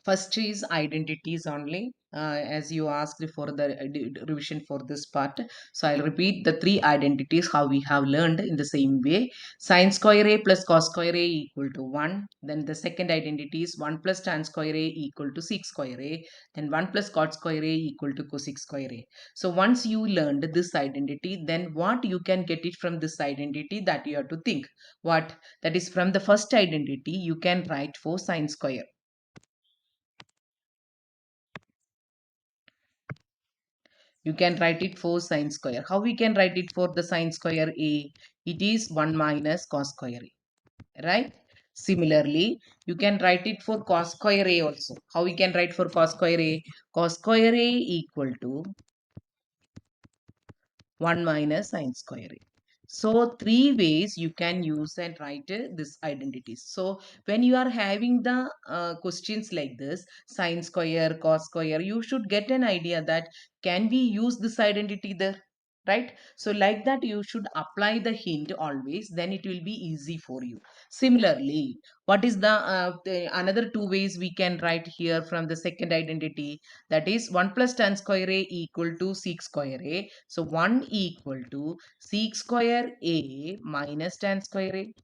First is identities only, as you asked for the revision for this part. So I'll repeat the three identities how we have learned in the same way. Sin square a plus cos square a equal to 1. Then the second identity is 1 plus tan square a equal to sec square a. Then 1 plus cot square a equal to cosec square a. So once you learned this identity, then what you can get it from this identity, that you have to think. What? That is, from the first identity you can write for sin square. You can write it for sine square. How we can write it for the sine square a? It is 1 minus cos square a, right? Similarly, you can write it for cos square a also. How we can write for cos square a? Cos square a equal to 1 minus sine square a. So three ways you can use and write this identities. So when you are having the questions like this, sine square, cos square, you should get an idea that can we use this identity there, right? So like that you should apply the hint always, then it will be easy for you. Similarly, what is the another two ways we can write here from the second identity, that is 1 plus tan square a equal to sec square a. So 1 equal to sec square a minus tan square a,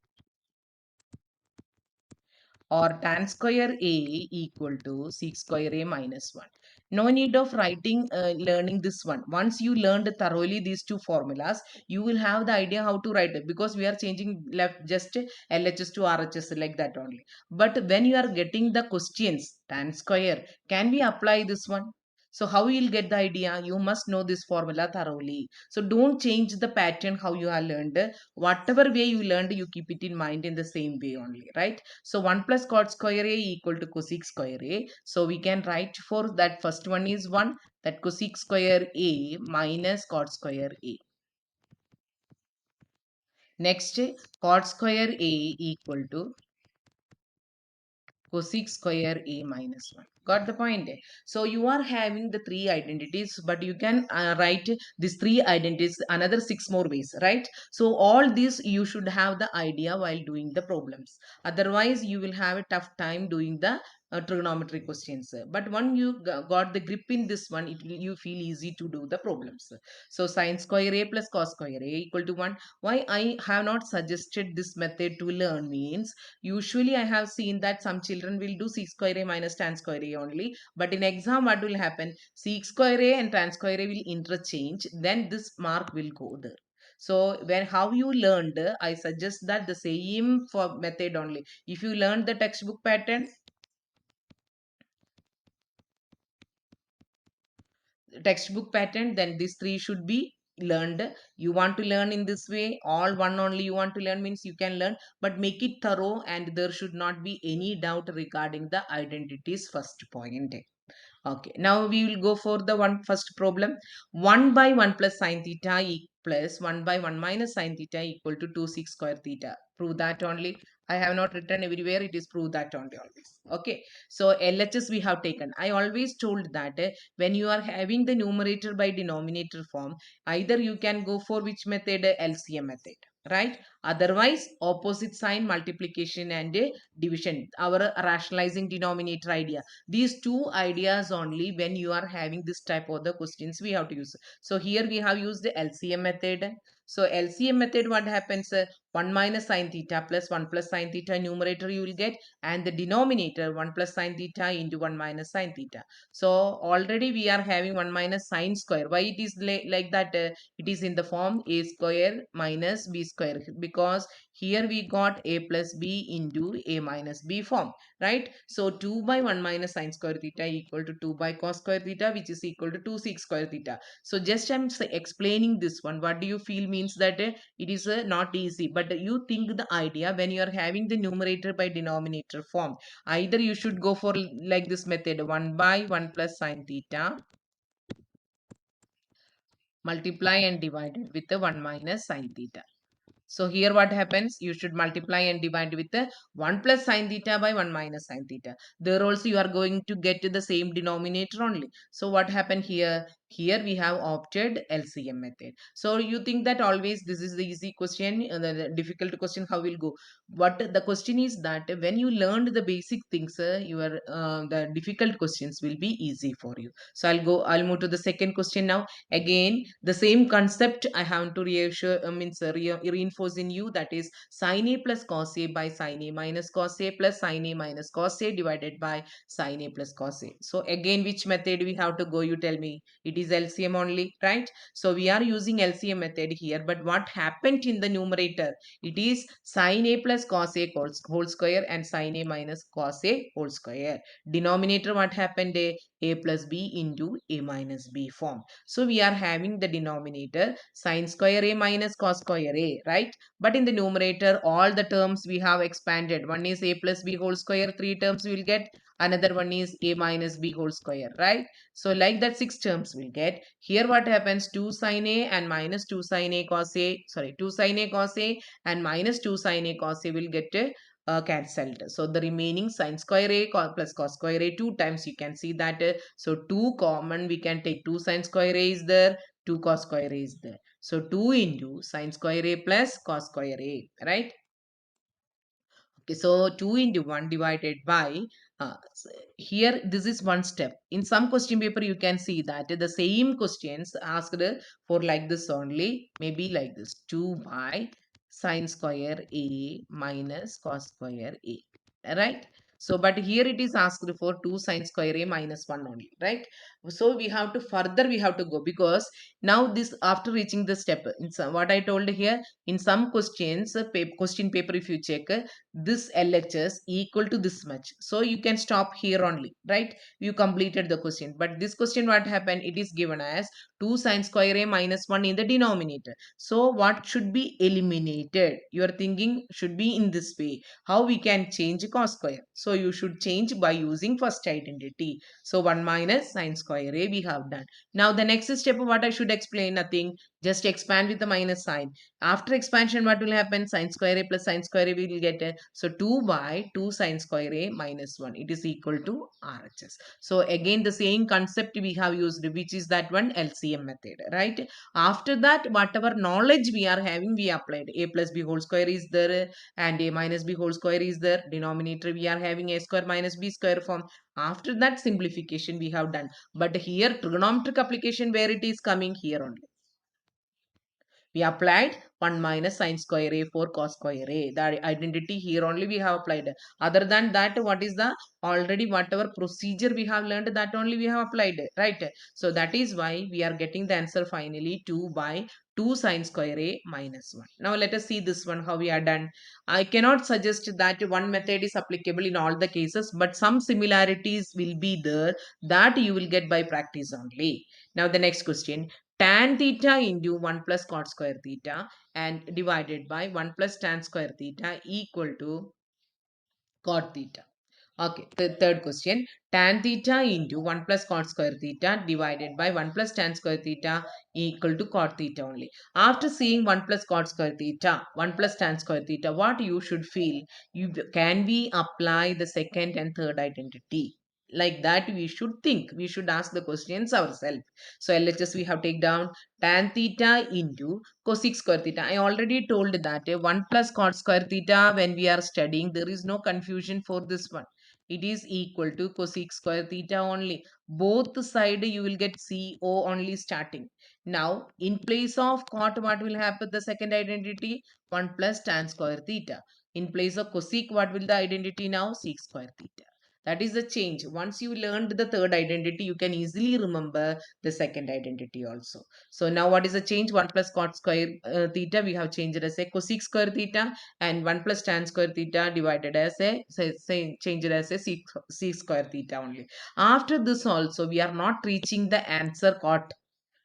or tan square a equal to sec square a minus 1. No need of writing, learning this one. Once you learned thoroughly these two formulas, you will have the idea how to write it, because we are changing left just LHS to RHS like that only. But when you are getting the questions, tan square, can we apply this one? So how you will get the idea? You must know this formula thoroughly. So don't change the pattern how you have learned. Whatever way you learned, you keep it in mind in the same way only, right? So 1 plus cot square a equal to cosec square a. So we can write for that first one is 1, that cosec square a minus cot square a. Next, cot square a equal to cosec square a minus 1. Got the point? So you are having the three identities, but you can write these three identities another six more ways, right? So all this you should have the idea while doing the problems. Otherwise, you will have a tough time doing the trigonometry questions. But when you got the grip in this one, it will you feel easy to do the problems. So sine square a plus cos square a equal to 1. Why I have not suggested this method to learn means, usually I have seen that some children will do sec square a minus tan square a only, but in exam what will happen? Sec square a and tan square a will interchange, then this mark will go there. So when how you learned, I suggest that the same for method only. If you learn the textbook pattern, then these three should be learned. You want to learn in this way, all one only you want to learn means you can learn, but make it thorough and there should not be any doubt regarding the identities first point. Okay, now we will go for the one first problem. 1 by 1 plus sine theta plus 1 by 1 minus sine theta equal to 2 6 square theta. Prove that only. I have not written everywhere. It is prove that only always. Okay. So LHS we have taken. I always told that when you are having the numerator by denominator form, either you can go for which method? LCM method. Right? Otherwise, opposite sign multiplication and division. Our rationalizing denominator idea, these two ideas only when you are having this type of the questions we have to use. So here we have used the LCM method. So LCM method, what happens? 1 minus sine theta plus 1 plus sine theta numerator you will get, and the denominator 1 plus sine theta into 1 minus sine theta. So already we are having 1 minus sine square. Why it is like that? It is in the form a square minus b square, because here we got a plus b into a minus b form, right? So 2 by 1 minus sine square theta equal to 2 by cos square theta, which is equal to 2 sec square theta. So just I'm explaining this one. What do you feel means that it is not easy, but you think the idea when you are having the numerator by denominator form, either you should go for like this method, 1 by 1 plus sine theta multiply and divided with the 1 minus sine theta. So here what happens? You should multiply and divide with the 1 plus sine theta by 1 minus sine theta. There also you are going to get to the same denominator only. So what happened here? Here we have opted LCM method. So you think that always this is the easy question, the difficult question how will go? What the question is that when you learned the basic things, your the difficult questions will be easy for you. So I'll move to the second question now. Again, the same concept I have to reassure, reinforce in you, that is sin A plus cos A by sin A minus cos A plus sin A minus cos A divided by sin A plus cos A. So again, which method we have to go? You tell me. It is LCM only, right? So we are using LCM method here, but what happened in the numerator? It is sin A plus cos A whole square and sin A minus cos A whole square. Denominator, what happened? A plus B into A minus B form. So we are having the denominator sin square A minus cos square A, right? But in the numerator, all the terms we have expanded. One is A plus B whole square, three terms we will get. Another one is A minus B whole square, right? So like that, six terms will get. Here what happens? 2 sin A and minus 2 sin A cos A. Sorry, 2 sin A cos A and minus 2 sin A cos A will get cancelled. So the remaining sin square A plus cos square A, two times you can see that. So 2 common we can take. 2 sin square A is there. 2 cos square A is there. So 2 into sin square A plus cos square A, right? Okay, so 2 into 1 divided by, here this is one step. In some question paper, you can see that the same questions asked for like this only, maybe like this 2 by sine square A minus cos square A, right? So, but here it is asked for 2 sine square A minus 1 only, right? So, we have to further, we have to go, because now this after reaching the step, in some, what I told here, in some questions, question paper, if you check, this LHS equal to this much. So you can stop here only, right? You completed the question. But this question, what happened? It is given as 2 sine square A minus 1 in the denominator. So what should be eliminated? Your thinking should be in this way. How we can change cos square? So you should change by using first identity. So 1 minus sine square A we have done. Now the next step, what I should explain? Nothing. Just expand with the minus sign. After expansion, what will happen? Sine square A plus sine square A we will get. So 2 by 2 sine square A minus 1. It is equal to RHS. So again, the same concept we have used, which is that one LCM method, right? After that, whatever knowledge we are having, we applied. A plus B whole square is there and A minus B whole square is there. Denominator, we are having A square minus B square form. After that, simplification we have done. But here, trigonometric application, where it is coming here only. We applied 1 minus sine square A for cos square A. The identity here only we have applied. Other than that, what is the already whatever procedure we have learned, that only we have applied, right? So that is why we are getting the answer finally 2 by 2 sine square A minus 1. Now let us see this one, how we are done. I cannot suggest that one method is applicable in all the cases, but some similarities will be there that you will get by practice only. Now the next question, tan theta into 1 plus cot square theta and divided by 1 plus tan square theta equal to cot theta. Okay, the third question, tan theta into 1 plus cot square theta divided by 1 plus tan square theta equal to cot theta only. After seeing 1 plus cot square theta, 1 plus tan square theta, what you should feel? Can we apply the second and third identity? Like that, we should think. We should ask the questions ourselves. So LHS we have take down tan theta into cosec square theta. I already told that 1 plus cot square theta, when we are studying, there is no confusion for this one. It is equal to cosec square theta only. Both side you will get CO only starting. Now in place of cot, what will happen? The second identity 1 plus tan square theta. In place of cosec, what will the identity now? Sec square theta. That is the change. Once you learned the third identity, you can easily remember the second identity also. So now what is the change? 1 plus cot square theta, we have changed it as a cosec square theta, and 1 plus tan square theta divided as a, say change it as a sec square theta only. After this also, we are not reaching the answer cot,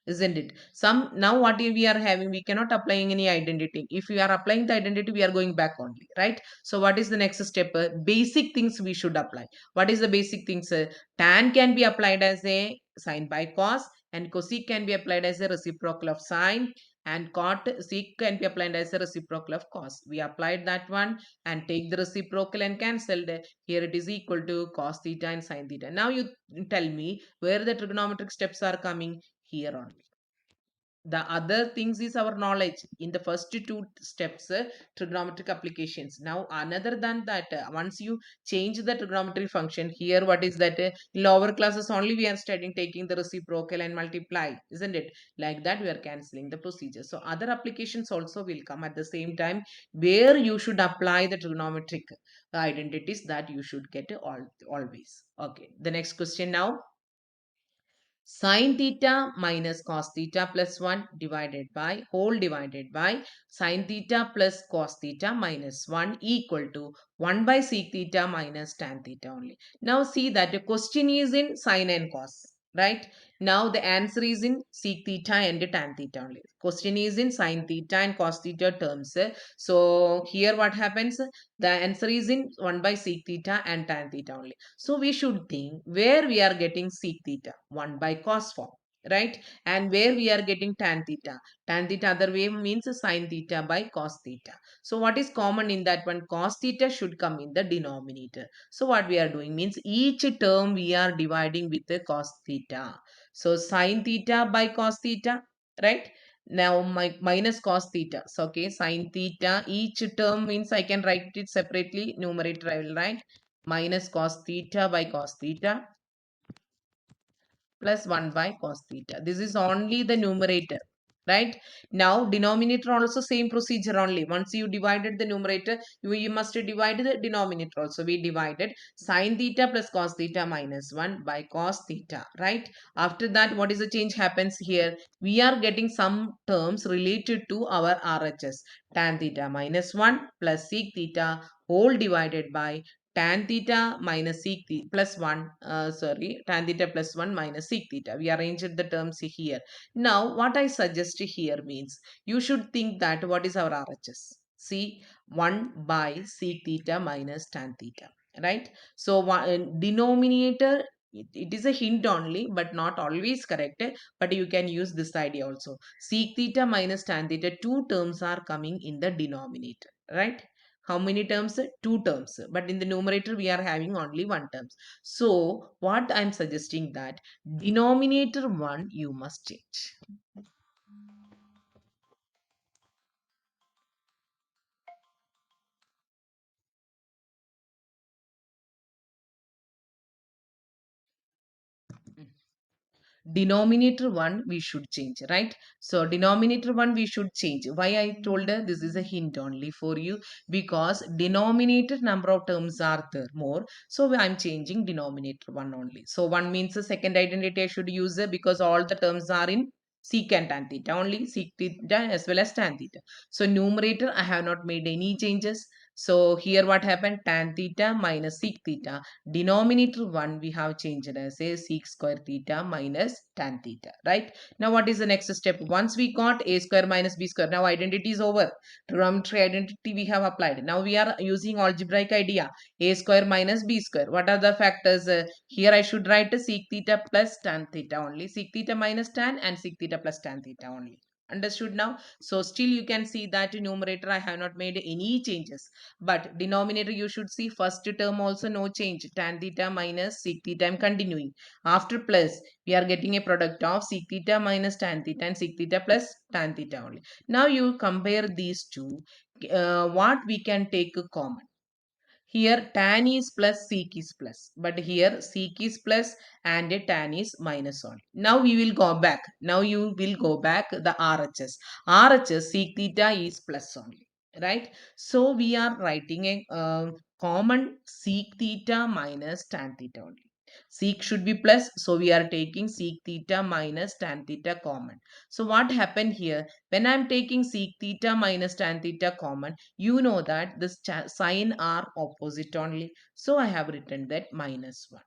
isn't it? Some now what we are having, we cannot applying any identity. If we are applying the identity, we are going back only, right? So what is the next step? Basic things we should apply. What is the basic things? Tan can be applied as a sine by cos, and cosec can be applied as a reciprocal of sine, and cot sec can be applied as a reciprocal of cos. We applied that one and take the reciprocal and cancelled. Here it is equal to cos theta and sine theta. Now you tell me where the trigonometric steps are coming. here only. The other things is our knowledge in the first two steps, trigonometric applications. Now another than that, once you change the trigonometry function here, what is that, lower classes only we are studying taking the reciprocal and multiply, isn't it? Like that we are cancelling the procedure. So other applications also will come at the same time, where you should apply the trigonometric identities, that you should get always. Okay, the next question now. Sin theta minus cos theta plus 1 divided by whole divided by sin theta plus cos theta minus 1 equal to 1 by sec theta minus tan theta only. Now see that the question is in sin and cos, right? Now the answer is in sec theta and tan theta only. Question is in sin theta and cos theta terms. So here what happens? The answer is in 1 by sec theta and tan theta only. So we should think where we are getting sec theta, 1 by cos form, right? And where we are getting tan theta. Tan theta other way means sin theta by cos theta. So what is common in that one? Cos theta should come in the denominator. So what we are doing means each term we are dividing with the cos theta. So sin theta by cos theta, right? Now minus cos theta. So okay, sin theta, each term means I can write it separately. Numerator I will write minus cos theta by cos theta plus 1 by cos theta. This is only the numerator, right? Now denominator also same procedure only. Once you divided the numerator, you must divide the denominator also. We divided sin theta plus cos theta minus 1 by cos theta, right? After that, what is the change happens here? We are getting some terms related to our RHS. Tan theta minus 1 plus sec theta whole divided by tan theta minus sec theta plus 1, tan theta plus 1 minus sec theta. We arranged the terms here. Now what I suggest here means you should think that what is our RHS? See, 1 by sec theta minus tan theta, right? So denominator, it is a hint only but not always correct, but you can use this idea also. Sec theta minus tan theta, two terms are coming in the denominator, right? How many terms? Two terms, but in the numerator we are having only one terms. So what I'm suggesting that denominator one you must change. Denominator one we should change, right? So denominator one we should change. Why I told her this is a hint only for you, because denominator number of terms are there more, so I'm changing denominator one only. So one means the second identity I should use it, because all the terms are in sec and tan theta only, sec theta as well as tan theta. So numerator I have not made any changes. So here what happened? Tan theta minus sec theta. Denominator 1 we have changed as a sec square theta minus tan theta, right? Now what is the next step? Once we got a square minus b square, now identity is over. Trigonometry identity we have applied. Now we are using algebraic idea. A square minus b square. What are the factors? Here I should write a sec theta plus tan theta only. Sec theta minus tan and sec theta plus tan theta only. Understood now? So still you can see that numerator I have not made any changes, but denominator you should see first term also no change. Tan theta minus sec theta I'm continuing. After plus we are getting a product of sec theta minus tan theta and sec theta plus tan theta only. Now you compare these two. What we can take a common? Here tan is plus, sec is plus. But here sec is plus and tan is minus only. Now we will go back. Now you will go back the RHS. RHS sec theta is plus only. Right? So we are writing a common sec theta minus tan theta only. Sec should be plus. So we are taking sec theta minus tan theta common. So what happened here? When I am taking sec theta minus tan theta common, you know that this sign are opposite only. So I have written that minus 1.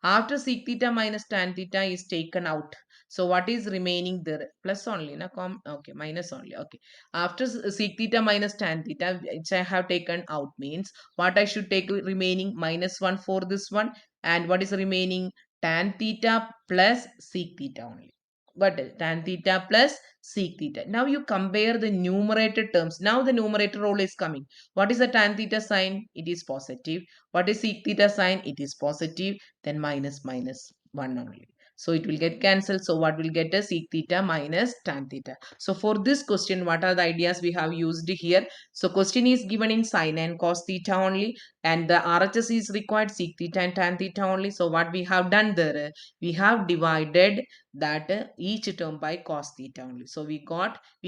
After sec theta minus tan theta is taken out. So what is remaining there? Plus only. Na? Okay, minus only. Okay. After sec theta minus tan theta, which I have taken out, means what I should take remaining? Minus 1 for this one. And what is remaining? Tan theta plus sec theta only. But tan theta plus sec theta. Now you compare the numerator terms. Now the numerator rule is coming. What is the tan theta sign? It is positive. What is sec theta sign? It is positive. Then minus minus 1 only. So it will get cancelled. So what will get a sec theta minus tan theta. So for this question, what are the ideas we have used here? So question is given in sine and cos theta only, and the RHS is required sec theta and tan theta only. So what we have done there, we have divided that each term by cos theta only. So we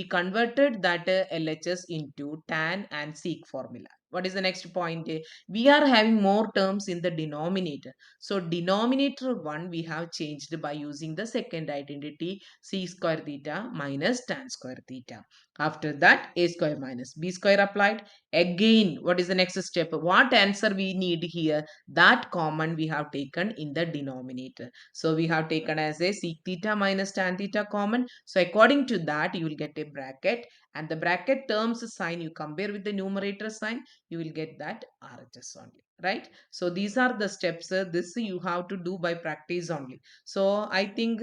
converted that LHS into tan and sec formula. What is the next point? We are having more terms in the denominator. So denominator 1 we have changed by using the second identity c square theta minus tan square theta. After that a square minus b square applied. Again, what is the next step? What answer we need here? That common we have taken in the denominator. So we have taken as a sec theta minus tan theta common. So according to that, you will get a bracket, and the bracket terms sign you compare with the numerator sign, you will get that RHS only, right? So these are the steps. This you have to do by practice only. So I think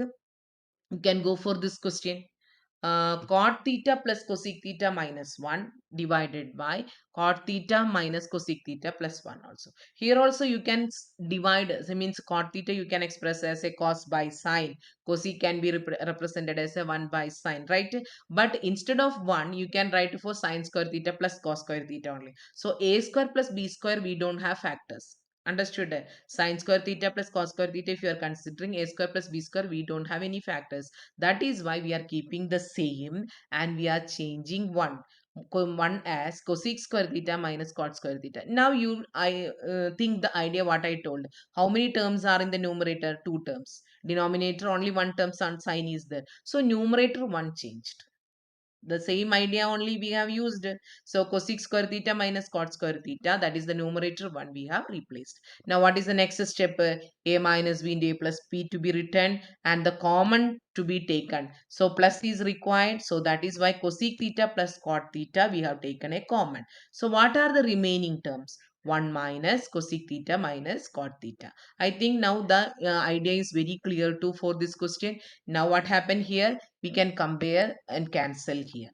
you can go for this question. Cot theta plus cosec theta minus 1 divided by cot theta minus cosec theta plus 1 also. Here also you can divide, that means cot theta you can express as a cos by sine, cosec can be represented as a 1 by sine, right? But instead of 1 you can write for sine square theta plus cos square theta only. So a square plus b square we don't have factors. Understood? Sine square theta plus cos square theta, if you are considering a square plus b square, we don't have any factors. That is why we are keeping the same and we are changing one as cosec square theta minus cot square theta. Now I think the idea what I told. How many terms are in the numerator? Two terms. Denominator only one term sign is there. So numerator one changed. The same idea only we have used. So cosec square theta minus cot square theta, that is the numerator one we have replaced. Now what is the next step? A minus b into a plus b to be written and the common to be taken. So plus is required. So that is why cosec theta plus cot theta we have taken a common. So what are the remaining terms? 1 minus cosec theta minus cot theta. I think now the idea is very clear too for this question. Now what happened here? We can compare and cancel here.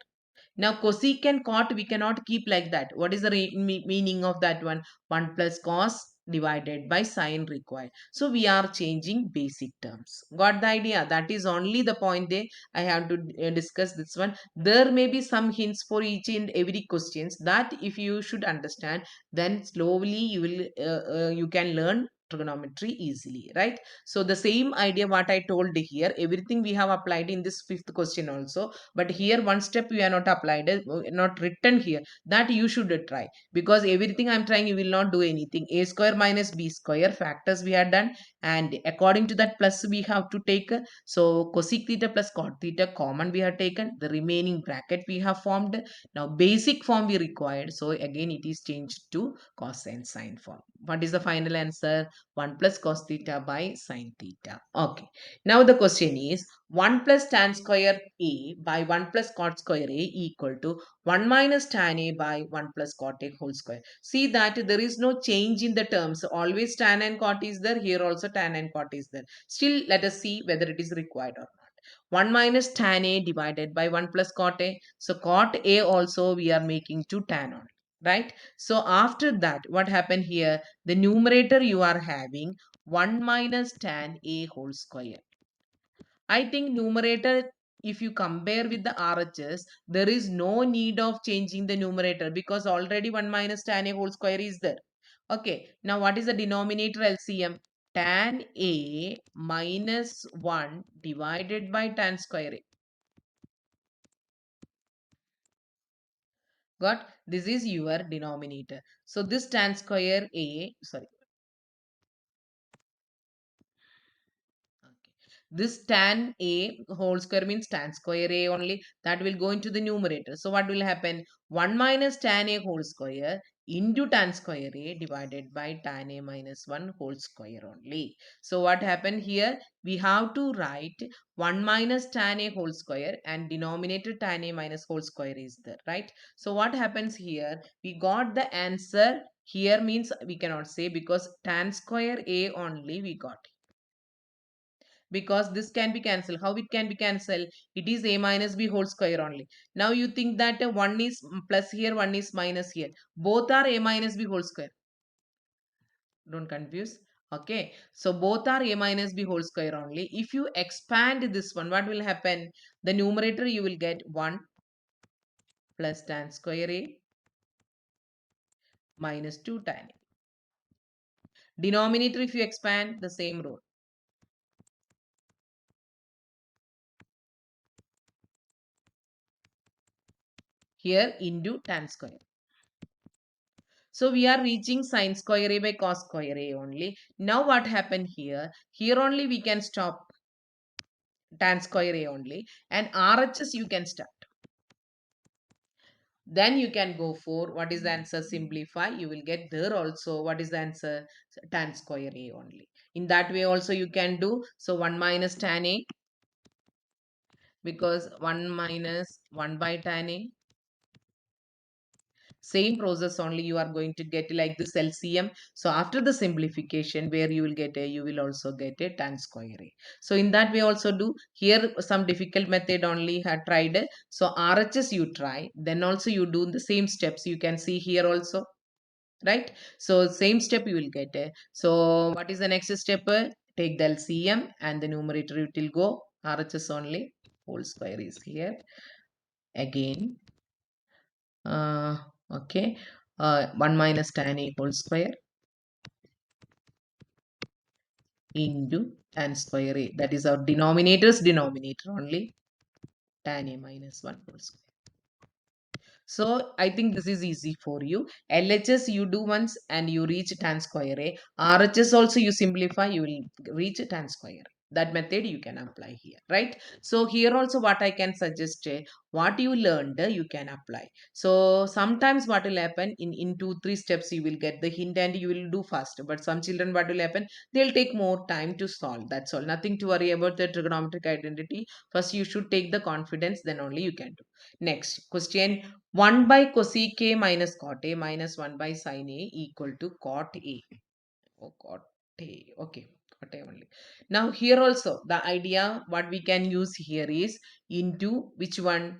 Now cosec and cot we cannot keep like that. What is the meaning of that one? 1 plus cos divided by sine required. So we are changing basic terms. Got the idea? That is only the point there. I have to discuss this one. There may be some hints for each and every questions that if you should understand, then slowly you can learn trigonometry easily, right? So the same idea what I told here, everything we have applied in this fifth question also, but here one step we are not applied, not written here, that you should try, because everything I'm trying you will not do anything. A square minus b square factors we had done, and according to that plus we have to take. So cosec theta plus cot theta common we have taken, the remaining bracket we have formed. Now basic form we required, so again it is changed to cos and sine form. What is the final answer? 1 plus cos theta by sine theta. Okay, now the question is 1 plus tan square a by 1 plus cot square a equal to 1 minus tan a by 1 plus cot a whole square. See that there is no change in the terms. Always tan and cot is there. Here also tan and cot is there. Still, let us see whether it is required or not. 1 minus tan a divided by 1 plus cot a. So cot a also we are making to tan on. Right? So after that, what happened here? The numerator you are having 1 minus tan a whole square. I think numerator, if you compare with the RHS, there is no need of changing the numerator because already 1 minus tan a whole square is there. Okay, now what is the denominator LCM? Tan a minus 1 divided by tan square a. Got? This is your denominator. So this tan square a, sorry. Okay. This tan a whole square means tan square a only, that will go into the numerator. So what will happen? 1 minus tan a whole square into tan square a divided by tan a minus 1 whole square only. So what happened here? We have to write 1 minus tan a whole square and denominator tan a minus whole square is there, right? So what happens here? We got the answer here means we cannot say because tan square a only we got, because this can be cancelled. How it can be cancelled? It is a minus b whole square only. Now you think that one is plus here, one is minus here. Both are a minus b whole square. Don't confuse. Okay, so both are a minus b whole square only. If you expand this one, what will happen? The numerator you will get 1 plus tan square a minus 2 tan a. Denominator, if you expand, the same rule. Here into tan square. So we are reaching sine square a by cos square a only. Now what happened here? Here only we can stop tan square a only, and RHS you can start. Then you can go for what is the answer? Simplify. You will get there also. What is the answer? Tan square a only. In that way also you can do. So 1 minus tan a, because 1 minus 1 by tan a. Same process only you are going to get like this LCM. So after the simplification, where you will get a, you will also get a tan square a. So in that way also do. Here some difficult method only had tried. So RHS you try, then also you do the same steps. You can see here also, right? So same step you will get a. So what is the next step? Take the LCM and the numerator it will go RHS only. Whole square is here again. uh, okay, 1 minus tan a whole square into tan square a, that is our denominator only, tan a minus 1 whole square. So I think this is easy for you. LHS you do once and you reach tan square A. RHS also you simplify, you will reach tan square A. That method you can apply here, right? So here also what I can suggest, what you learned, you can apply. So sometimes what will happen in 2 3 steps you will get the hint and you will do faster. But some children what will happen, they'll take more time to solve. That's all. Nothing to worry about the trigonometric identity. First you should take the confidence, then only you can do. Next question, 1 by cosec A minus cot A minus 1 by sin A equal to cot A. Oh, cot A. Okay, cot A only. Now here also the idea what we can use here is into which one?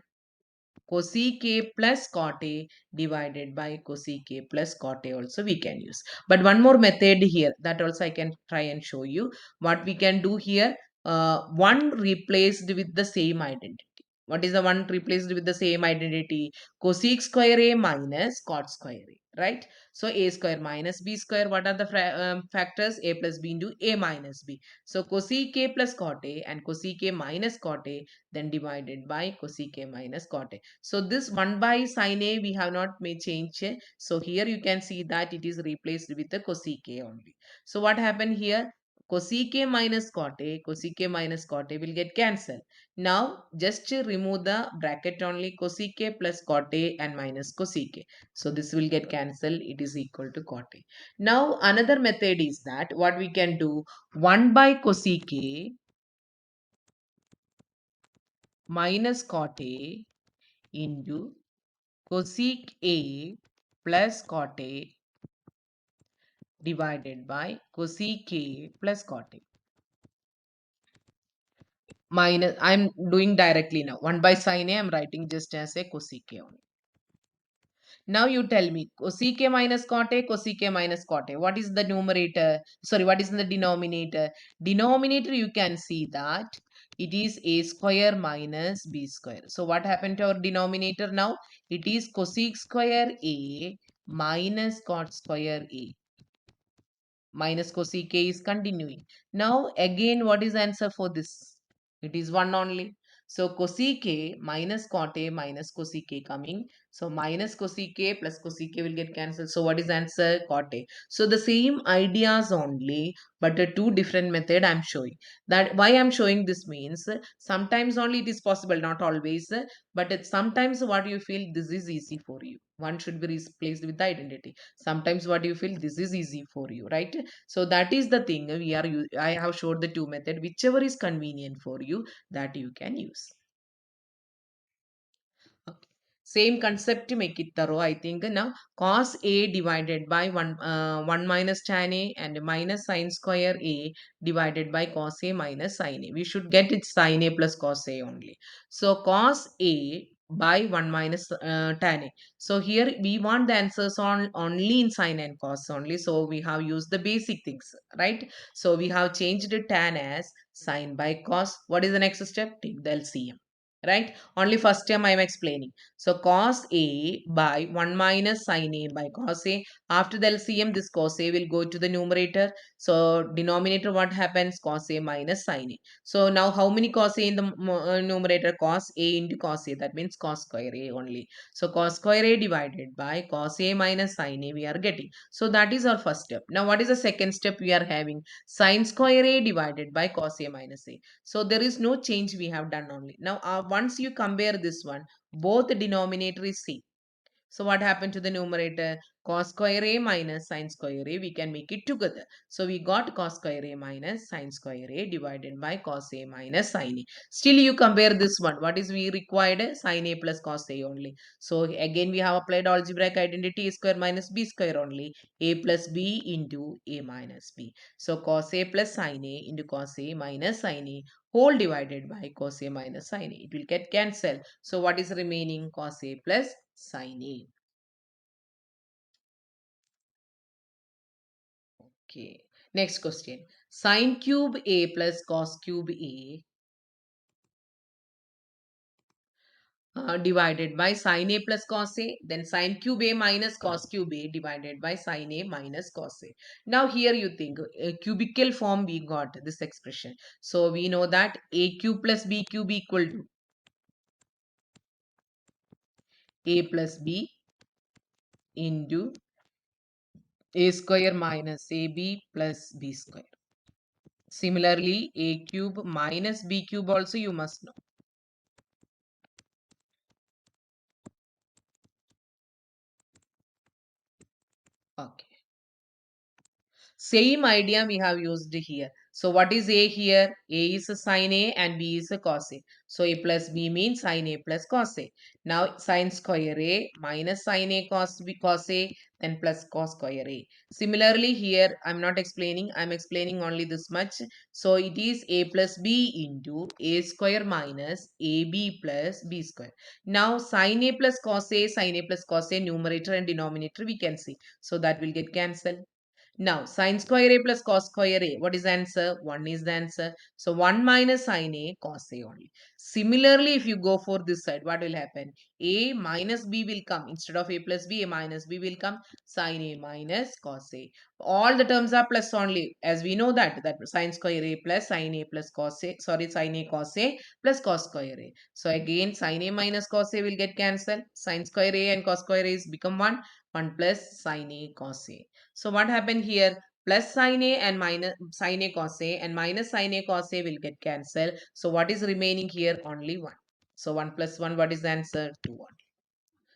Cosec A plus cot A divided by cosec A plus cot A also we can use. But one more method here that also I can try and show you. What we can do here, one replaced with the same identity. What is the one replaced with the same identity? Cosec square A minus cot square A, right? So A square minus B square, what are the factors? A plus B into A minus B. So cosec A plus cot A and cosec A minus cot A, then divided by cosec A minus cot A. So this 1 by sin A we have not made change. So here you can see that it is replaced with the cosec A only. So what happened here? Cosec A minus cot A, cosec A minus cot A will get cancelled. Now just to remove the bracket only, cosec A plus cot A and minus cosec A. So this will get cancelled. It is equal to cot A. Now another method is that what we can do, 1 by cosec A minus cot A into cosec A plus cot A divided by cosec A plus cot A. Minus, I'm doing directly now. 1 by sin A, I'm writing just as a cosec A only. Now you tell me cosec A minus cot A, cosec A minus cot A. What is the numerator? Sorry, what is the denominator? Denominator, you can see that it is A square minus B square. So what happened to our denominator now? It is cosec square A minus cot square A. Minus cosec A is continuing. Now again, what is the answer for this? It is 1 only. So cosec A minus cot A minus cosec A coming. So minus cosec A plus cosec A will get cancelled. So what is the answer? Cot A. So the same ideas only, but a two different method I'm showing. That why I'm showing this means sometimes only it is possible, not always, but it sometimes what you feel this is easy for you. One should be replaced with the identity. Sometimes what you feel this is easy for you, right? So that is the thing I have showed the two method, whichever is convenient for you, that you can use. Okay. Same concept to make it thorough, I think. Now cos A divided by 1 minus tan A and minus sin square A divided by cos A minus sin A. We should get it sin A plus cos A only. So cos A by 1 minus tan A. So here we want the answers on only in sine and cos only. So we have used the basic things, right? So we have changed tan as sine by cos. What is the next step? Take the LCM. Right? Only first term I am explaining. So cos A by 1 minus sine A by cos A. After the LCM, this cos A will go to the numerator. So denominator, what happens? Cos A minus sine A. So now how many cos A in the numerator? Cos A into cos A. That means cos square A only. So cos square A divided by cos A minus sin A we are getting. So that is our first step. Now what is the second step we are having? Sin square A divided by cos A minus A. So there is no change we have done only. Now once you compare this one, both the denominator is same. So what happened to the numerator? Cos square A minus sin square A, we can make it together. So we got cos square A minus sin square A divided by cos A minus sin A. Still you compare this one. What is we required? Sin A plus cos A only. So again we have applied algebraic identity A square minus B square only. A plus B into A minus B. So cos A plus sin A into cos A minus sin A whole divided by cos A minus sin A. It will get cancelled. So what is remaining? Cos A plus sin A. Okay. Next question. Sin cube A plus cos cube A divided by sin A plus cos A. Then sin cube A minus cos cube A divided by sin A minus cos A. Now here you think cubical form we got this expression. So we know that A cube plus B cube equal to A plus B into A square minus AB plus B square. Similarly, A cube minus B cube also you must know. Okay. Same idea we have used here. So what is A here? A is a sin A and B is a cos A. So A plus B means sin A plus cos A. Now sin square A minus sin A cos A then plus cos square A. Similarly here I'm not explaining. I'm explaining only this much. So it is A plus B into A square minus AB plus B square. Now sin A plus cos A, sin A plus cos A numerator and denominator we can see. So that will get cancelled. Now, sin square A plus cos square A. What is the answer? 1 is the answer. So, 1 minus sin A cos A only. Similarly, if you go for this side, what will happen? A minus B will come. Instead of A plus B, A minus B will come. Sin A minus cos A. All the terms are plus only. As we know that sin square A plus sin A plus cos A. Sorry, sin A cos A plus cos square A. So, again, sin A minus cos A will get cancelled. Sin square A and cos square A is become 1. 1 plus sin A cos A. So what happened here? Plus sin A and minus sin A cos A and minus sin A cos A will get cancelled. So what is remaining here? Only 1. So 1 plus 1, what is the answer? 2.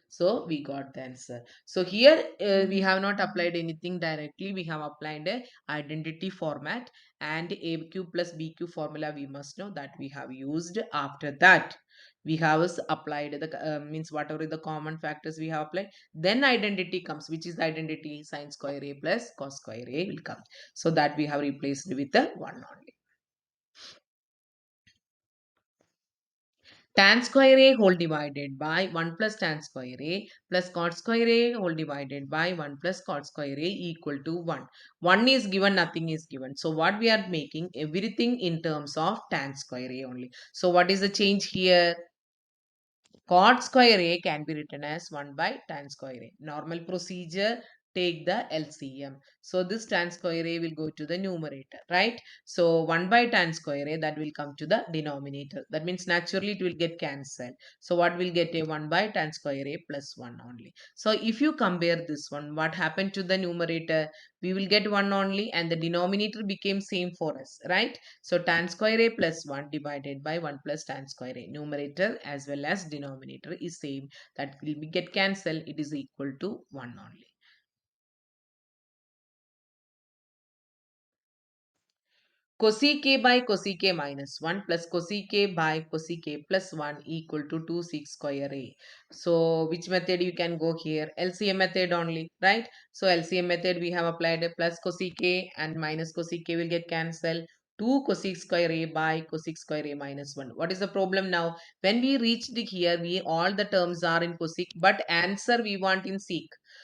So we got the answer. So here we have not applied anything directly. We have applied a identity format and AQ plus BQ formula we must know that we have used. After that we have applied the means whatever the common factors we have applied. Then identity comes, which is the identity sin square A plus cos square A will come. So that we have replaced with the 1 only. Tan square A whole divided by 1 plus tan square A plus cot square A whole divided by 1 plus cot square A equal to 1. 1 is given, nothing is given. So what we are making everything in terms of tan square A only. So what is the change here? Cot square A can be written as 1 by tan square A. Normal procedure, take the LCM. So this tan square A will go to the numerator, right? So 1 by tan square A that will come to the denominator. That means naturally it will get cancelled. So what will get? A 1 by tan square A plus 1 only. So if you compare this one, what happened to the numerator? We will get 1 only and the denominator became same for us, right? So tan square A plus 1 divided by 1 plus tan square A. Numerator as well as denominator is same. That will be get cancelled. It is equal to 1 only. Cosec A by cosec A minus 1 plus cosec A by cosec A plus 1 equal to 2 sec square A. So which method you can go here? LCM method only, right? So LCM method we have applied a plus cosec A and minus cosec A will get cancelled. 2 cosec square a by cosec square a minus 1. What is the problem now? When we reached here, we all the terms are in cosec, but answer we want in sec.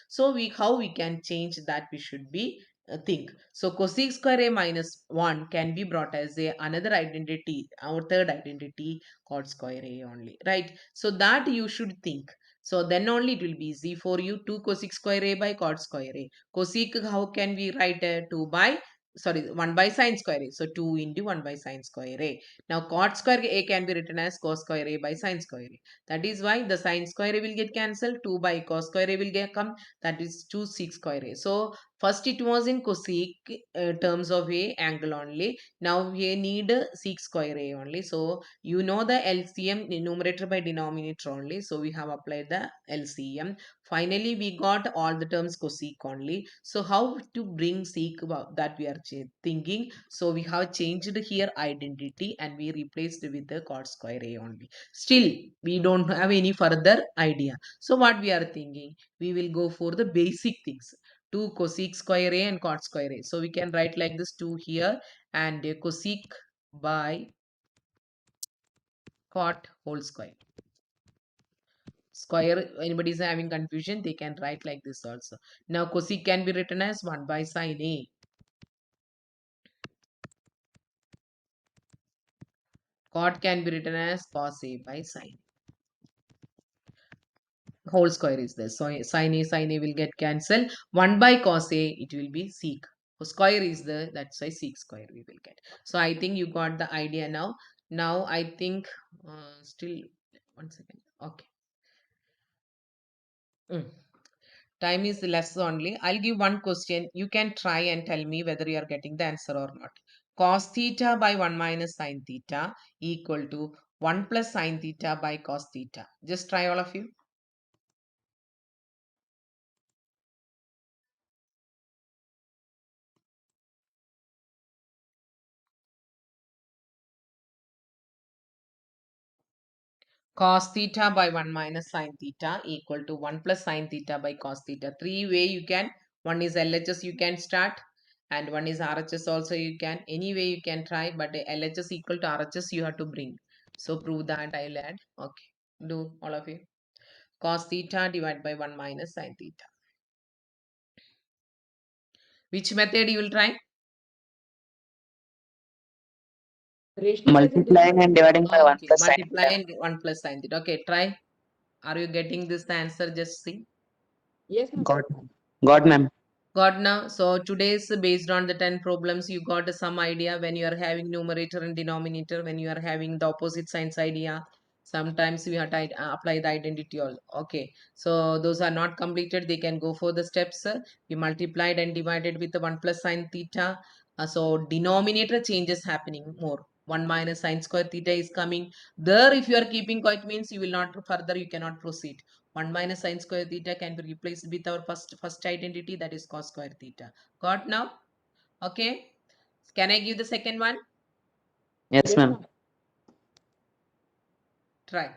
So we how we can change that, we should be think. So cosec square a minus 1 can be brought as a another identity, our third identity, cot square a only, right? So that you should think. So then only it will be easy for you. 2 cosec square a by cot square a. Cosec, how can we write 2 by, sorry, 1 by sine square a. So 2 into 1 by sine square a. Now cot square a can be written as cos square a by sine square a. That is why the sine square a will get cancelled. 2 by cos square a will get come. That is 2 sec square a. So first it was in cosec terms of a angle only. Now we need sec square a only. So you know the LCM, numerator by denominator only. So we have applied the LCM. Finally we got all the terms cosec only. So how to bring sec, that we are thinking. So we have changed here identity and we replaced with the cot square a only. Still we don't have any further idea. So what we are thinking, we will go for the basic things. 2 cosec square a and cot square a. So we can write like this, 2 here and cosec by cot whole square. Square, anybody is having confusion, they can write like this also. Now cosec can be written as 1 by sine a. Cot can be written as cos a by sine. Whole square is there. So sine a will get cancelled. 1 by cos a, it will be sec. So square is there, that's why sec square we will get. So I think you got the idea now. Now I think still 1 second. Okay. Mm. Time is less only. I'll give one question. You can try and tell me whether you are getting the answer or not. Cos theta by 1 minus sine theta equal to 1 plus sine theta by cos theta. Just try, all of you. Cos theta by 1 minus sine theta equal to 1 plus sine theta by cos theta. Three way you can. One is LHS you can start and one is RHS also you can. Any way you can try, but LHS equal to RHS you have to bring. So prove that, I'll add. Okay. Do all of you. Cos theta divided by 1 minus sine theta. Which method you will try? Multiplying and dividing by 1 Okay, plus sine multiply theta. and 1 plus sine theta. Okay, try. Are you getting this the answer? Just see. Got, got, ma'am. Got now. So today's based on the 10 problems, you got some idea when you are having numerator and denominator, when you are having the opposite signs idea. Sometimes we have to apply the identity all. Okay. So those are not completed. They can go for the steps. We multiplied and divided with the 1 plus sine theta. So denominator changes happening more. 1 minus sine square theta is coming. There if you are keeping quite means you will not further, you cannot proceed. 1 minus sine square theta can be replaced with our first identity, that is cos square theta. Got now? Okay. Can I give the second one? Yes, ma'am. Try.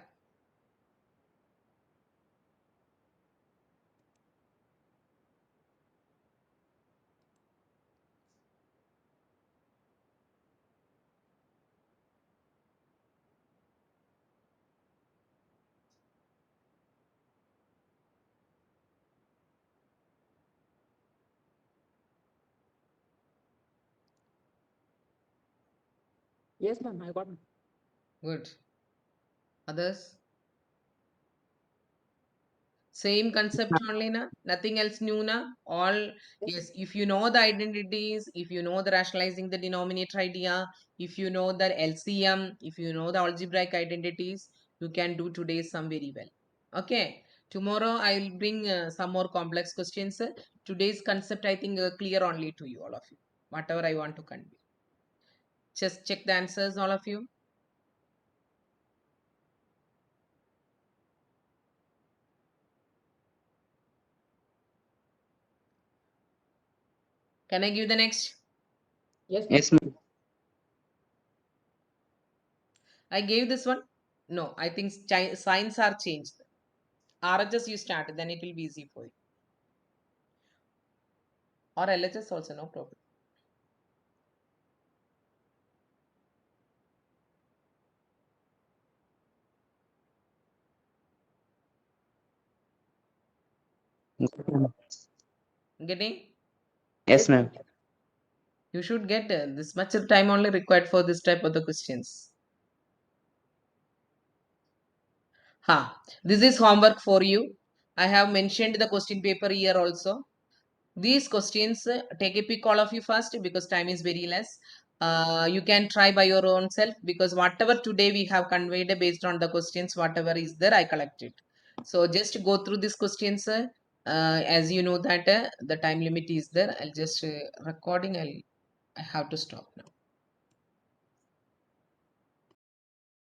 Yes, ma'am. I got. Good. Others? Same concept only na? Nothing else new na? All, yes, if you know the identities, if you know the rationalizing the denominator idea, if you know the LCM, if you know the algebraic identities, you can do today some very well. Okay. Tomorrow I will bring some more complex questions. Today's concept I think clear only to you, all of you. Whatever I want to convey. Just check the answers, all of you. Can I give the next? Yes, ma'am. I gave this one. No, I think signs are changed. RHS you start, then it will be easy for you. Or LHS also, no problem. Getting? Yes, ma'am. You should get this much of time only required for this type of the questions. Ha. This is homework for you. I have mentioned the question paper here also. These questions, take a pick all of you first because time is very less. You can try by your own self because whatever today we have conveyed based on the questions, whatever is there, I collected. So just go through these questions. As you know that the time limit is there. I'll just recording. I have to stop now.